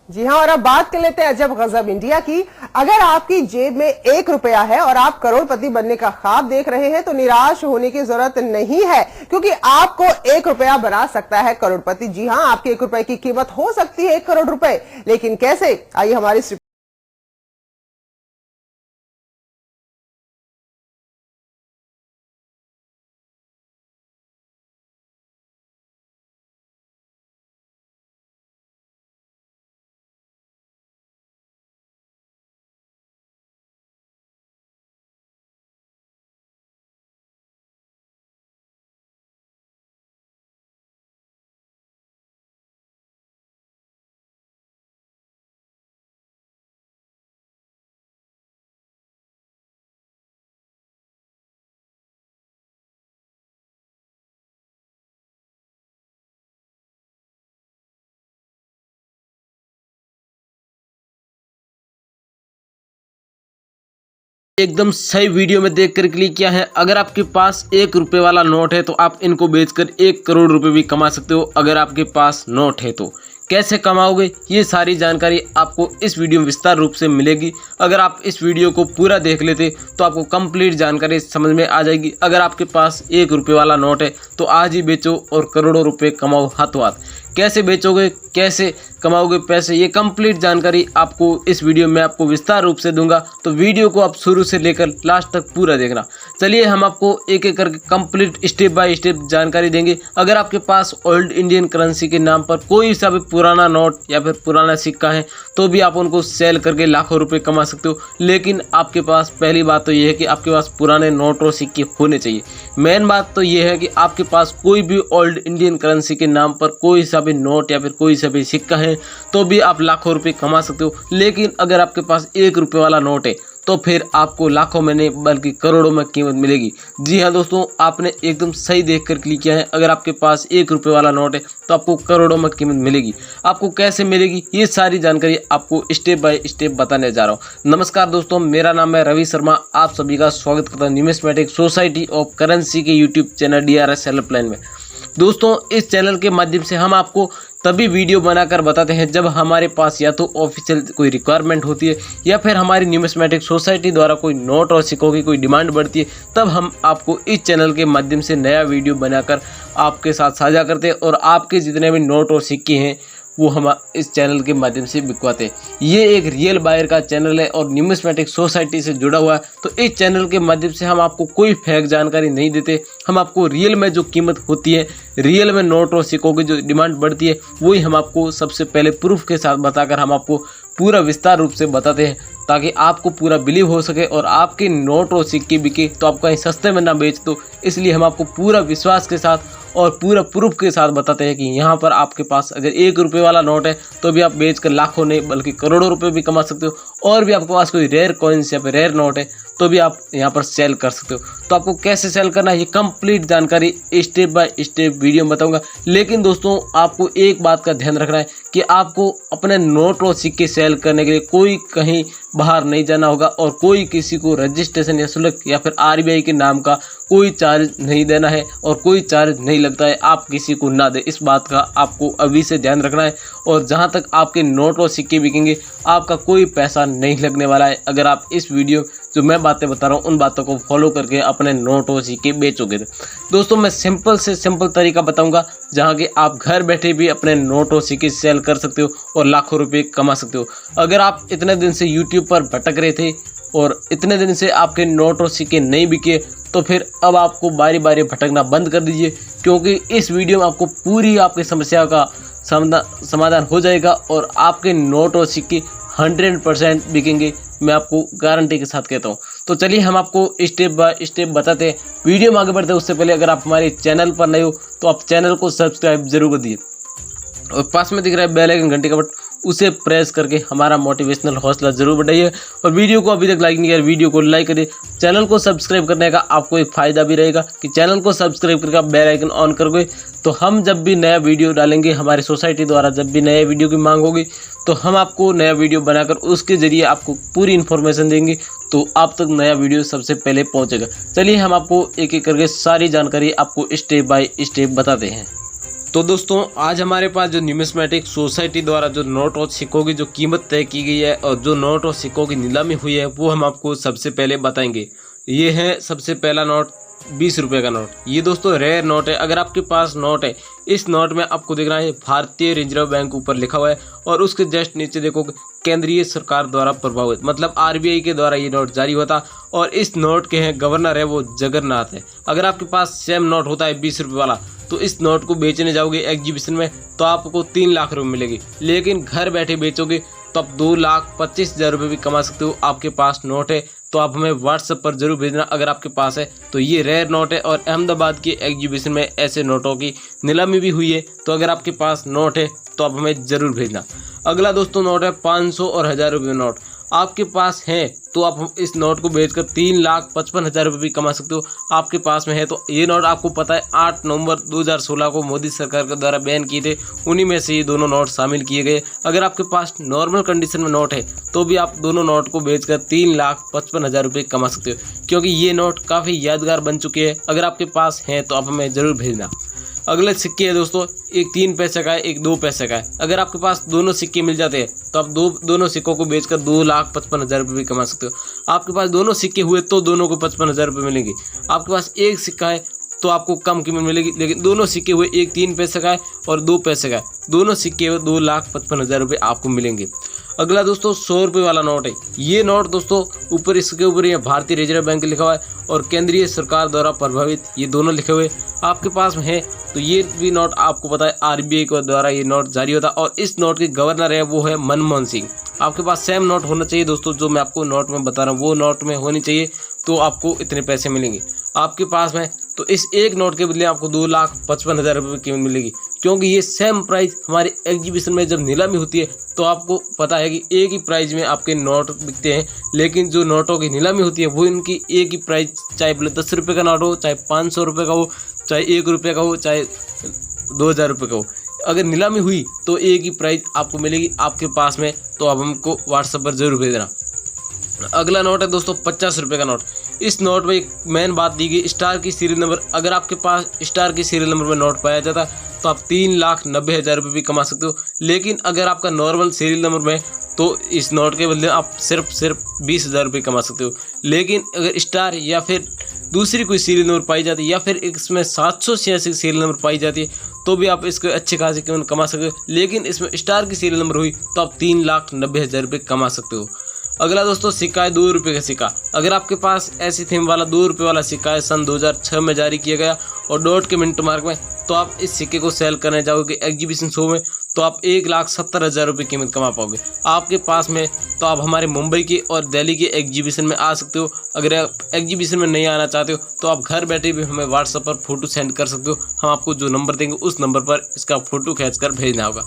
जी हाँ, और अब बात कर लेते हैं अजब गजब इंडिया की। अगर आपकी जेब में 1 रुपया है और आप करोड़पति बनने का ख्वाब देख रहे हैं तो निराश होने की जरूरत नहीं है, क्योंकि आपको 1 रुपया बना सकता है करोड़पति। जी हाँ, आपके 1 रुपए की कीमत हो सकती है 1 करोड़ रुपए, लेकिन कैसे, आइए हमारी एकदम सही वीडियो में देखकर क्लिक किया है। अगर आपके पास 1 रुपये वाला नोट है तो आप इनको बेचकर 1 करोड़ रुपए भी कमा सकते हो। अगर आपके पास नोट है तो कैसे कमाओगे, ये सारी जानकारी आपको इस वीडियो में विस्तार रूप से मिलेगी। अगर आप इस वीडियो को पूरा देख लेते तो आपको कंप्लीट जानकारी समझ में आ जाएगी। अगर आपके पास 1 रुपये वाला नोट है तो आज ही बेचो और करोड़ों रुपए कमाओ हाथों हाथ। कैसे बेचोगे, कैसे कमाओगे पैसे, ये कंप्लीट जानकारी आपको इस वीडियो में आपको विस्तार रूप से दूंगा। तो वीडियो को आप शुरू से लेकर लास्ट तक पूरा देखना। चलिए हम आपको एक एक करके कंप्लीट स्टेप बाय स्टेप जानकारी देंगे। अगर आपके पास ओल्ड इंडियन करेंसी के नाम पर कोई सा भी पुराना नोट या फिर पुराना सिक्का है तो भी आप उनको सेल करके लाखों रुपए कमा सकते हो। लेकिन आपके पास पहली बात तो ये है कि आपके पास पुराने नोट और सिक्के होने चाहिए। मेन बात तो ये है कि आपके पास कोई भी ओल्ड इंडियन करेंसी के नाम पर कोई सा भी नोट या फिर कोई सा भी सिक्का है तो भी आप लाखों रुपए कमा सकते हो। लेकिन अगर आपके पास 1 रुपये वाला नोट है तो फिर आपको लाखों में नहीं बल्कि करोड़ों में कीमत मिलेगी। जी हाँ दोस्तों, आपने एकदम सही देखकर क्लिक किया है। अगर आपके पास 1 रुपये वाला नोट है तो आपको करोड़ों में कीमत मिलेगी। आपको कैसे मिलेगी, ये सारी जानकारी आपको स्टेप बाय स्टेप बताने जा रहा हूँ। नमस्कार दोस्तों, मेरा नाम है रवि शर्मा। आप सभी का स्वागत करता हूँ न्यूमिस्मेटिक सोसाइटी ऑफ करेंसी के यूट्यूब चैनल DRS हेल्पलाइन में। दोस्तों, इस चैनल के माध्यम से हम आपको तभी वीडियो बनाकर बताते हैं जब हमारे पास या तो ऑफिशियल कोई रिक्वायरमेंट होती है या फिर हमारी न्यूमिस्मेटिक सोसाइटी द्वारा कोई नोट और सिक्कों की कोई डिमांड बढ़ती है, तब हम आपको इस चैनल के माध्यम से नया वीडियो बनाकर आपके साथ साझा करते हैं और आपके जितने भी नोट और सिक्के हैं वो हम इस चैनल के माध्यम से बिकवाते हैं। ये एक रियल बायर का चैनल है और न्यूमिस्मेटिक सोसाइटी से जुड़ा हुआ है। तो इस चैनल के माध्यम से हम आपको कोई फेक जानकारी नहीं देते। हम आपको रियल में जो कीमत होती है, रियल में नोट और सिक्कों की जो डिमांड बढ़ती है, वही हम आपको सबसे पहले प्रूफ के साथ बताकर हम आपको पूरा विस्तार रूप से बताते हैं, ताकि आपको पूरा बिलीव हो सके और आपके नोट और सिक्के बिके तो आप कहीं सस्ते में ना बेच दो। इसलिए हम आपको पूरा विश्वास के साथ और पूरा प्रूफ के साथ बताते हैं कि यहाँ पर आपके पास अगर 1 रुपये वाला नोट है तो भी आप बेचकर लाखों नहीं बल्कि करोड़ों रुपए भी कमा सकते हो। और भी आपके पास कोई रेयर कॉइन्स या फिर रेयर नोट है तो भी आप यहाँ पर सेल कर सकते हो। तो आपको कैसे सेल करना है, ये कंप्लीट जानकारी स्टेप बाय स्टेप वीडियो में बताऊंगा। लेकिन दोस्तों, आपको एक बात का ध्यान रखना है कि आपको अपने नोट और सिक्के सेल करने के लिए कोई कहीं बाहर नहीं जाना होगा और कोई किसी को रजिस्ट्रेशन या शुल्क या फिर RBI के नाम का कोई चार्ज नहीं देना है और कोई चार्ज नहीं लगता है। आप किसी को ना दे, इस बात का आपको अभी से ध्यान रखना है। और जहाँ तक आपके नोट और सिक्के बिकेंगे आपका कोई पैसा नहीं लगने वाला है, अगर आप इस वीडियो जो मैं बातें बता रहा हूँ उन बातों को फॉलो करके अपने नोट और सिक्के बेचोगे। दोस्तों, मैं सिंपल से सिंपल तरीका बताऊंगा जहाँ कि आप घर बैठे भी अपने नोट और सिक्के सेल कर सकते हो और लाखों रुपए कमा सकते हो। अगर आप इतने दिन से यूट्यूब पर भटक रहे थे और इतने दिन से आपके नोट और सिक्के नहीं बिके तो फिर अब आपको बारी बारी भटकना बंद कर दीजिए, क्योंकि इस वीडियो में आपको पूरी आपकी समस्या का समाधान हो जाएगा और आपके नोट और सिक्के 100% बिकेंगे। मैं आपको गारंटी के साथ कहता हूँ। तो चलिए हम आपको स्टेप बाय स्टेप बताते हैं। वीडियो में आगे बढ़ते हैं उससे पहले अगर आप हमारे चैनल पर नए हो तो आप चैनल को सब्सक्राइब जरूर कर दीजिए और पास में दिख रहा है बेल आइकन घंटी का बटन, उसे प्रेस करके हमारा मोटिवेशनल हौसला जरूर बढ़ाइए। और वीडियो को अभी तक लाइक नहीं किया, वीडियो को लाइक करिए। चैनल को सब्सक्राइब करने का आपको एक फ़ायदा भी रहेगा कि चैनल को सब्सक्राइब करके आप बेल आइकन ऑन करोगे तो हम जब भी नया वीडियो डालेंगे, हमारी सोसाइटी द्वारा जब भी नए वीडियो की मांग होगी तो हम आपको नया वीडियो बनाकर उसके ज़रिए आपको पूरी इन्फॉर्मेशन देंगे, तो आप तक नया वीडियो सबसे पहले पहुँचेगा। चलिए हम आपको एक एक करके सारी जानकारी आपको स्टेप बाय स्टेप बताते हैं। तो दोस्तों आज हमारे पास जो न्यूमिस्मेटिक सोसाइटी द्वारा जो नोट और सिक्कों की जो कीमत तय की गई है और जो नोट और सिक्कों की नीलामी हुई है वो हम आपको सबसे पहले बताएंगे। ये है सबसे पहला नोट 20 रुपये का नोट। ये दोस्तों रेयर नोट है। अगर आपके पास नोट है, इस नोट में आपको दिख रहा है भारतीय रिजर्व बैंक ऊपर लिखा हुआ है और उसके जस्ट नीचे देखो केंद्रीय सरकार द्वारा प्रभावित, मतलब आरबीआई के द्वारा ये नोट जारी होता और इस नोट के हैं गवर्नर है वो जगन्नाथ है। अगर आपके पास सेम नोट होता है 20 रुपये वाला तो इस नोट को बेचने जाओगे एग्जीबिशन में तो आपको 3 लाख रुपए मिलेगी, लेकिन घर बैठे बेचोगे तो आप 2,25,000 रुपये भी कमा सकते हो। आपके पास नोट है तो आप हमें व्हाट्सएप पर जरूर भेजना अगर आपके पास है। तो ये रेयर नोट है और अहमदाबाद की एग्जीबिशन में ऐसे नोटों की नीलामी भी हुई है। तो अगर आपके पास नोट है तो आप हमें ज़रूर भेजना। अगला दोस्तों नोट है 500 और 1000 रुपये नोट। आपके पास है तो आप इस नोट को बेचकर 3,55,000 रुपये भी कमा सकते हो। आपके पास में है तो ये नोट आपको पता है 8 नवंबर 2016 को मोदी सरकार के द्वारा बैन किए थे, उन्हीं में से ये दोनों नोट शामिल किए गए। अगर आपके पास नॉर्मल कंडीशन में नोट है तो भी आप दोनों नोट को बेचकर 3,55,000 रुपये कमा सकते हो, क्योंकि ये नोट काफ़ी यादगार बन चुके हैं। अगर आपके पास है तो आप हमें ज़रूर भेजना। अगले सिक्के है दोस्तों, एक 3 पैसे का है, एक 2 पैसे का है। अगर आपके पास दोनों सिक्के मिल जाते हैं तो आप दोनों सिक्कों को बेचकर 2,55,000 रुपये भी कमा सकते हो। आपके पास दोनों सिक्के हुए तो दोनों को 55,000 रुपये मिलेंगे। आपके पास एक सिक्का है तो आपको कम कीमत मिलेगी, लेकिन दोनों सिक्के हुए, एक 3 पैसे का है और 2 पैसे का है, दोनों सिक्के हुए 2,55,000 रुपये आपको मिलेंगे। अगला दोस्तों 100 रुपये वाला नोट है। ये नोट दोस्तों ऊपर इसके ऊपर ये भारतीय रिजर्व बैंक लिखा हुआ है और केंद्रीय सरकार द्वारा प्रभावित, ये दोनों लिखे हुए आपके पास में है तो ये भी नोट आपको पता है आरबीआई के द्वारा ये नोट जारी होता और इस नोट के गवर्नर है वो है मनमोहन सिंह। आपके पास सेम नोट होना चाहिए दोस्तों, जो मैं आपको नोट में बता रहा हूँ वो नोट में होनी चाहिए तो आपको इतने पैसे मिलेंगे। आपके पास में तो इस एक नोट के बदले आपको 2,55,000 रुपये की कीमत मिलेगी, क्योंकि ये सेम प्राइस हमारे एग्जीबिशन में जब नीलामी होती है तो आपको पता है कि एक ही प्राइस में आपके नोट बिकते हैं, लेकिन जो नोटों की नीलामी होती है वो इनकी एक ही प्राइस, चाहे बोले 10 रुपये का नोट हो, चाहे 500 रुपये का हो, चाहे 1 रुपये का हो, चाहे 2,000 रुपये का हो, अगर नीलामी हुई तो एक ही प्राइस आपको मिलेगी आपके पास में। तो आप हमको व्हाट्सएप पर जरूर भेजना। अगला नोट है दोस्तों 50 रुपये का नोट। इस नोट में एक मेन बात दी गई स्टार की सीरियल नंबर। अगर आपके पास स्टार की सीरियल नंबर में नोट पाया जाता है तो आप 3,90,000 रुपये भी कमा सकते हो, लेकिन अगर आपका नॉर्मल सीरियल नंबर में तो इस नोट के बदले आप सिर्फ 20,000 रुपये कमा सकते हो। लेकिन अगर स्टार या फिर दूसरी कोई सीरियल नंबर पाई जाती है या फिर इसमें 786 सीरियल नंबर पाई जाती है तो भी आप इसको अच्छे खासी कीमत कमा सकते हो, लेकिन इसमें स्टार की सीरियल नंबर हुई तो आप 3,90,000 रुपये कमा सकते हो। अगला दोस्तों सिक्का है 2 रुपये का सिक्का। अगर आपके पास ऐसी थीम वाला 2 रुपये वाला सिक्का है, सन 2006 में जारी किया गया और डॉट के मिनट मार्क में, तो आप इस सिक्के को सेल करने जाओगे एग्जीबिशन शो में तो आप 1,70,000 रुपये कीमत कमा पाओगे। आपके पास में तो आप हमारे मुंबई की और दिल्ली की एग्जीबिशन में आ सकते हो। अगर आप एग्जीबिशन में नहीं आना चाहते हो तो आप घर बैठे भी हमें व्हाट्सएप पर फोटो सेंड कर सकते हो। हम आपको जो नंबर देंगे उस नंबर पर इसका फ़ोटो खींचकर भेजना होगा।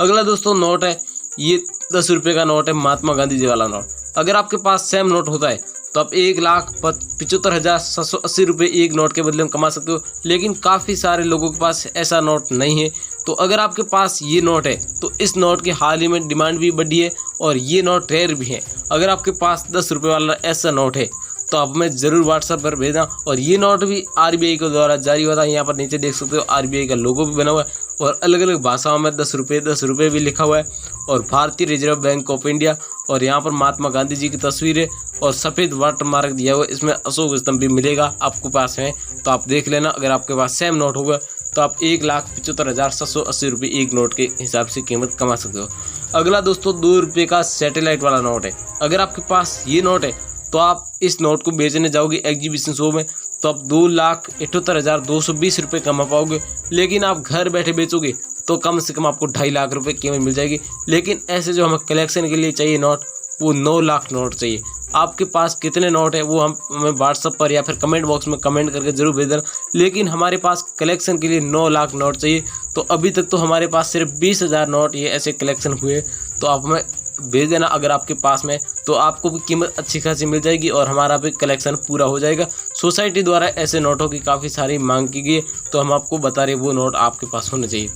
अगला दोस्तों नोट है, ये 10 रुपये का नोट है, महात्मा गांधी जी वाला नोट। अगर आपके पास सेम नोट होता है तो आप 1,75,780 रुपये एक नोट के बदले में कमा सकते हो, लेकिन काफ़ी सारे लोगों के पास ऐसा नोट नहीं है। तो अगर आपके पास ये नोट है तो इस नोट की हाल ही में डिमांड भी बढ़ी है और ये नोट रेयर भी है। अगर आपके पास 10 रुपये वाला ऐसा नोट है तो आप हमें ज़रूर व्हाट्सएप पर भेजना। और ये नोट भी आरबीआई के द्वारा जारी हुआ था। यहाँ पर नीचे देख सकते हो आरबीआई का लोगो भी बना हुआ है और अलग अलग भाषाओं में 10 रुपये भी लिखा हुआ है और भारतीय रिजर्व बैंक ऑफ इंडिया, और यहाँ पर महात्मा गांधी जी की तस्वीर है और सफ़ेद वाटर मार्क दिया हुआ है। इसमें अशोक स्तंभ भी मिलेगा आपके पास में, तो आप देख लेना। अगर आपके पास सेम नोट होगा तो आप 1,75,780 रुपये एक नोट के हिसाब से कीमत कमा सकते हो। अगला दोस्तों 2 रुपये का सैटेलाइट वाला नोट है। अगर आपके पास ये नोट है तो आप इस नोट को बेचने जाओगे एग्जीबिशन शो में तो आप 2,78,220 रुपये कमा पाओगे, लेकिन आप घर बैठे बेचोगे तो कम से कम आपको 2.5 लाख रुपये कीमत मिल जाएगी। लेकिन ऐसे जो हमें कलेक्शन के लिए चाहिए नोट, वो 9 लाख नोट चाहिए। आपके पास कितने नोट है वो हमें व्हाट्सएप पर या फिर कमेंट बॉक्स में कमेंट करके जरूर भेज देना। लेकिन हमारे पास कलेक्शन के लिए 9 लाख नोट चाहिए। तो अभी तक तो हमारे पास सिर्फ 20,000 नोट ये ऐसे कलेक्शन हुए, तो आप हमें भेज देना अगर आपके पास में, तो आपको भी कीमत अच्छी खासी मिल जाएगी और हमारा भी कलेक्शन पूरा हो जाएगा। सोसाइटी द्वारा ऐसे नोटों की काफ़ी सारी मांग की गई है, तो हम आपको बता रहे वो नोट आपके पास होने चाहिए।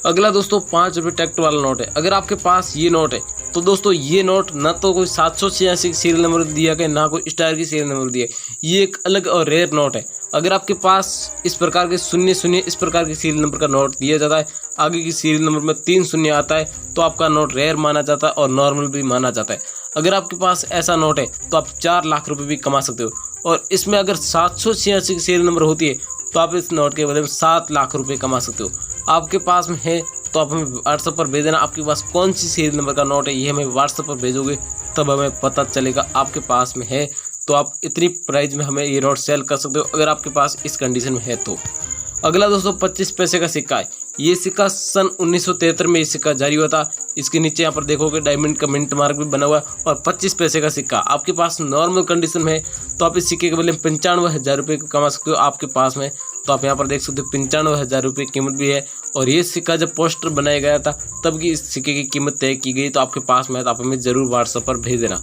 अगला दोस्तों 5 रुपये टैक्ट वाला नोट है। अगर आपके पास ये नोट है तो दोस्तों ये नोट ना तो कोई 786 सीरियल नंबर दिया गया, ना कोई स्टार की सीरियल नंबर दिया, ये एक अलग और रेयर नोट है। अगर आपके पास इस प्रकार के शून्य इस प्रकार के सीरियल नंबर का नोट दिया जाता है, आगे की सीरियल नंबर में 3 शून्य आता है, तो आपका नोट रेयर माना जाता है और नॉर्मल भी माना जाता है। अगर आपके पास ऐसा नोट है तो आप 4 लाख रुपए भी कमा सकते हो। और इसमें अगर 786 की सीरियल नंबर होती है तो आप इस नोट के बदले में 7 लाख रुपए कमा सकते हो। आपके पास में है तो आप हमें व्हाट्सएप पर भेज देना आपके पास कौन सी सीरियल नंबर का नोट है, ये हमें व्हाट्सएप पर भेजोगे तब हमें पता चलेगा आपके पास में है, तो आप इतनी प्राइस में हमें ये नोट सेल कर सकते हो अगर आपके पास इस कंडीशन में है तो। अगला दोस्तों 25 पैसे का सिक्का है। ये सिक्का सन 1973 में ये सिक्का जारी हुआ था। इसके नीचे यहाँ पर देखोगे डायमंड का मिंट मार्क भी बना हुआ है। और 25 पैसे का सिक्का आपके पास नॉर्मल कंडीशन में है तो आप इस सिक्के के बदले 95,000 रुपये कमा सकते हो आपके पास में। तो आप यहाँ पर देख सकते हो 95,000 रुपये कीमत भी है। और ये सिक्का जब पोस्टर बनाया गया था तब की इस सिक्के की कीमत तय की गई, तो आपके पास में है तो आप हमें ज़रूर व्हाट्सएप पर भेज देना।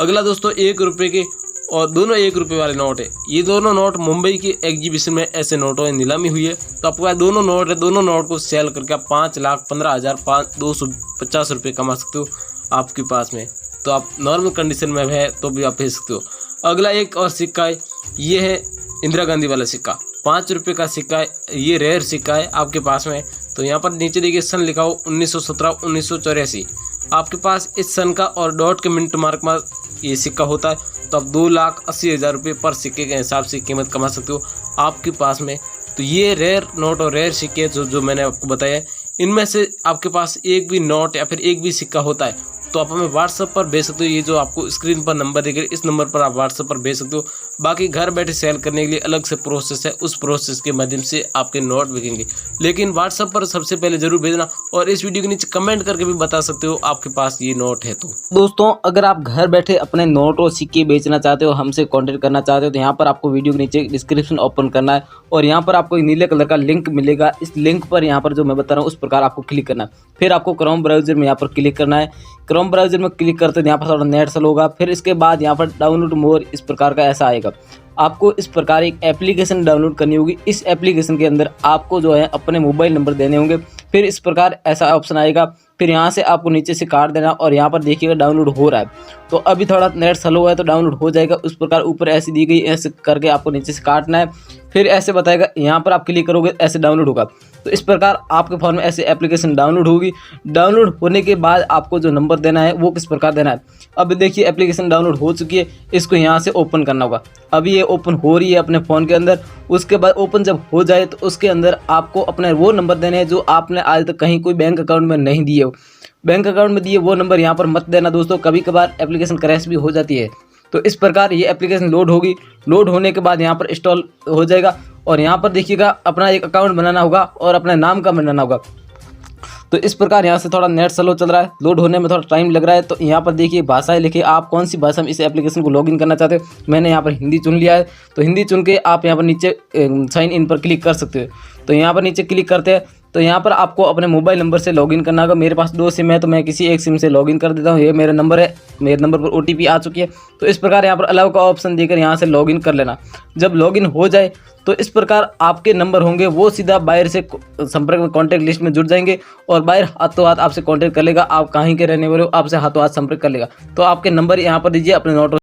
अगला दोस्तों 1 रुपये के और दोनों 1 रुपये वाले नोट है। ये दोनों नोट मुंबई की एग्जीबिशन में ऐसे नोटों में नीलामी हुई है, तो आपके पास दोनों नोट है। दोनों नोट को सेल करके आप 5,15,250 रुपये कमा सकते हो आपके पास में। तो आप नॉर्मल कंडीशन में है तो भी आप भेज सकते हो। अगला एक और सिक्का है, ये है इंदिरा गांधी वाला सिक्का, 5 रुपये का सिक्का है। ये रेयर सिक्का है आपके पास में। तो यहाँ पर नीचे देखिए सन लिखा हो 1917 1984। आपके पास इस सन का और डॉट के मिंट मार्क में ये सिक्का होता है, तो आप 2,80,000 रुपये पर सिक्के के हिसाब से कीमत कमा सकते हो आपके पास में। तो ये रेयर नोट और रेयर सिक्के जो मैंने आपको बताया, इनमें से आपके पास एक भी नोट या फिर एक भी सिक्का होता है तो आप हमें व्हाट्सएप पर भेज सकते हो। ये जो आपको स्क्रीन पर नंबर दिख रहा है इस नंबर पर आप व्हाट्सएप पर भेज सकते हो। बाकी घर बैठे सेल करने के लिए अलग से प्रोसेस है, उस प्रोसेस के माध्यम से आपके नोट बिकेंगे, लेकिन व्हाट्सएप पर सबसे पहले जरूर भेजना। और इस वीडियो के नीचे कमेंट करके भी बता सकते हो आपके पास ये नोट है तो। दोस्तों अगर आप घर बैठे अपने नोट और सिक्के बेचना चाहते हो, हमसे कांटेक्ट करना चाहते हो, तो यहाँ पर आपको वीडियो के नीचे डिस्क्रिप्शन ओपन करना है और यहाँ पर आपको एक नीले कलर का लिंक मिलेगा। इस लिंक पर यहाँ पर जो मैं बता रहा हूँ उस प्रकार आपको क्लिक करना है। फिर आपको क्रोम ब्राउजर में यहाँ पर क्लिक करना है। क्रोम ब्राउजर में क्लिक करते हैं यहाँ पर थोड़ा नेट स्लो होगा। फिर इसके बाद यहाँ पर डाउनलोड मोर इस प्रकार का ऐसा आएगा। आपको इस प्रकार एक एप्लीकेशन डाउनलोड करनी होगी। इस एप्लीकेशन के अंदर आपको जो है अपने मोबाइल नंबर देने होंगे। फिर इस प्रकार ऐसा ऑप्शन आएगा। फिर यहाँ से आपको नीचे से काट देना और यहाँ पर देखिएगा डाउनलोड हो रहा है। तो अभी थोड़ा नेट स्लो है तो डाउनलोड हो जाएगा। उस प्रकार ऊपर ऐसी दी गई, ऐसे करके आपको नीचे से काटना है। फिर ऐसे बताएगा, यहाँ पर आप क्लिक करोगे ऐसे डाउनलोड होगा। तो इस प्रकार आपके फ़ोन में ऐसे एप्लीकेशन डाउनलोड होगी। डाउनलोड होने के बाद आपको जो नंबर देना है वो किस प्रकार देना है। अब देखिए एप्लीकेशन डाउनलोड हो चुकी है, इसको यहाँ से ओपन करना होगा। अभी ये ओपन हो रही है अपने फ़ोन के अंदर। उसके बाद ओपन जब हो जाए तो उसके अंदर आपको अपने वो नंबर देने हैं जो आपने आज तक कहीं कोई बैंक अकाउंट में नहीं दिए हो। बैंक अकाउंट में दिए वो नंबर यहाँ पर मत देना दोस्तों, कभी कभार एप्लीकेशन क्रैश भी हो जाती है। तो इस प्रकार ये एप्लीकेशन लोड होगी। लोड होने के बाद यहाँ पर इंस्टॉल हो जाएगा और यहाँ पर देखिएगा अपना एक अकाउंट बनाना होगा और अपने नाम का बनाना होगा। तो इस प्रकार यहाँ से थोड़ा नेट स्लो चल रहा है, लोड होने में थोड़ा टाइम लग रहा है। तो यहाँ पर देखिए भाषाएं लिखिए, आप कौन सी भाषा में इस एप्लीकेशन को लॉगिन करना चाहते हो। मैंने यहाँ पर हिंदी चुन लिया है, तो हिंदी चुन के आप यहाँ पर नीचे साइन इन पर क्लिक कर सकते हो। तो यहाँ पर नीचे क्लिक करते हैं तो यहाँ पर आपको अपने मोबाइल नंबर से लॉगिन करना होगा। मेरे पास 2 सिम है तो मैं किसी एक सिम से लॉगिन कर देता हूँ। ये मेरा नंबर है, मेरे नंबर पर OTP आ चुकी है। तो इस प्रकार यहाँ पर अलाउ का ऑप्शन देकर यहाँ से लॉगिन कर लेना। जब लॉगिन हो जाए तो इस प्रकार आपके नंबर होंगे वो सीधा बायर से संपर्क में कॉन्टैक्ट लिस्ट में जुड़ जाएंगे और बायर हाथों हाथ आपसे कॉन्टैक्ट कर लेगा। आप कहीं के रहने वाले हो, आपसे हाथों हाथ संपर्क कर लेगा। तो आपके नंबर यहाँ पर दीजिए अपने नोट